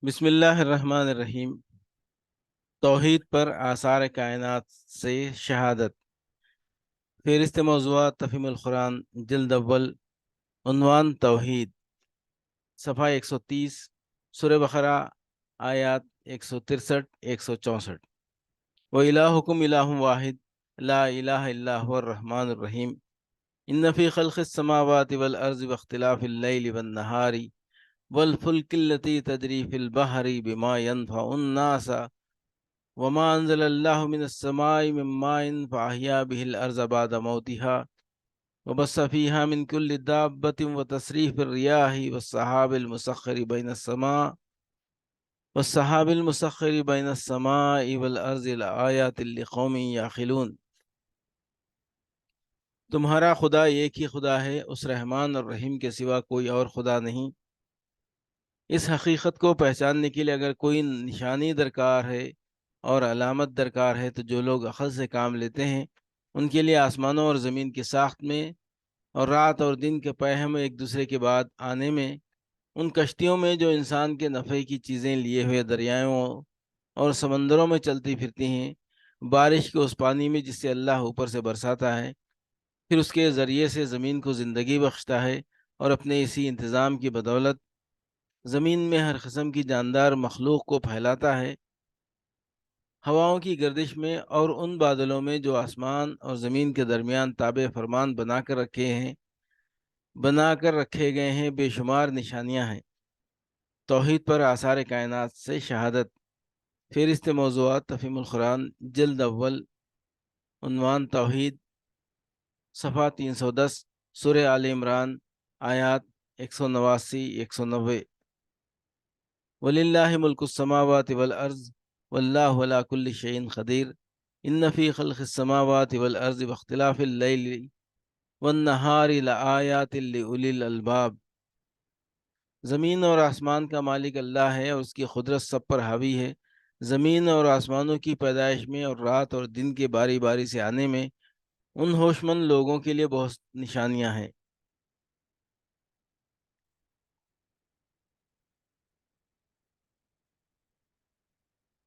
بسم اللہ الرحمن الرحیم۔ توحید پر آثار کائنات سے شہادت۔ فہرست موضوعات تفہیم القرآن، جلد اول، عنوان توحید، صفحہ 130، سورہ بقرہ، آیات 163 164۔ وَإِلَٰهُكُمْ إِلَٰهٌ وَاحِدٌ لَا إِلَٰهَ إِلَّا هُوَ الرَّحْمَٰنُ الرَّحِيمُ إِنَّ فِي خَلْقِ السَّمَاوَاتِ وَالْأَرْضِ وَاخْتِلَافِ اللَّيْلِ وَالنَّهَارِ وَالْفُلْكِ الَّتِي تَجْرِي فِي الْبَحْرِ بِمَا يَنفَعُ النَّاسَ وَمَا أَنزَلَ اللَّهُ مِنَ السَّمَاءِ مِن مَّاءٍ فَأَحْيَا بِهِ الْأَرْضَ بَعْدَ مَوْتِهَا وَبَثَّ فِيهَا مِن كُلِّ دَابَّةٍ وَتَصْرِيفِ الرِّيَاحِ وَالسَّحَابِ الْمُسَخِّرِ بَيْنَ السَّمَاءِ لَآيَاتٍ لِقَوْمٍ يَعْقِلُونَ۔ تمہارا خدا ایک ہی خدا ہے، اس رحمان اور رحیم کے سوا کوئی اور خدا نہیں۔ اس حقیقت کو پہچاننے کے لیے اگر کوئی نشانی درکار ہے اور علامت درکار ہے تو جو لوگ عقل سے کام لیتے ہیں ان کے لیے آسمانوں اور زمین کی ساخت میں اور رات اور دن کے پہم ایک دوسرے کے بعد آنے میں، ان کشتیوں میں جو انسان کے نفع کی چیزیں لیے ہوئے دریاؤں اور سمندروں میں چلتی پھرتی ہیں، بارش کے اس پانی میں جس سے اللہ اوپر سے برساتا ہے، پھر اس کے ذریعے سے زمین کو زندگی بخشتا ہے، اور اپنے اسی انتظام کی بدولت زمین میں ہر قسم کی جاندار مخلوق کو پھیلاتا ہے، ہواؤں کی گردش میں اور ان بادلوں میں جو آسمان اور زمین کے درمیان تابع فرمان بنا کر رکھے گئے ہیں۔ بے شمار نشانیاں ہیں۔ توحید پر آثار کائنات سے شہادت۔ فہرست موضوعات تفہیم القرآن، جلد اول، عنوان توحید، صفحہ 310، سورہ آل عمران، آیات 189 190۔ وَلِلَّهِ مُلْكُ السَّمَاوَاتِ وَالْأَرْضِ وَاللَّهُ عَلَىٰ كُلِّ شَيْءٍ قَدِيرٌ إِنَّ فِي خَلْقِ السَّمَاوَاتِ وَالْأَرْضِ وَاخْتِلَافِ اللَّيْلِ وَالنَّهَارِ لَآيَاتٍ لِأُولِي الْأَلْبَابِ۔ زمین اور آسمان کا مالک اللہ ہے اور اس کی قدرت سب پر حاوی ہے۔ زمین اور آسمانوں کی پیدائش میں اور رات اور دن کے باری باری سے آنے میں ان ہوش مند لوگوں کے لیے بہت نشانیاں ہیں۔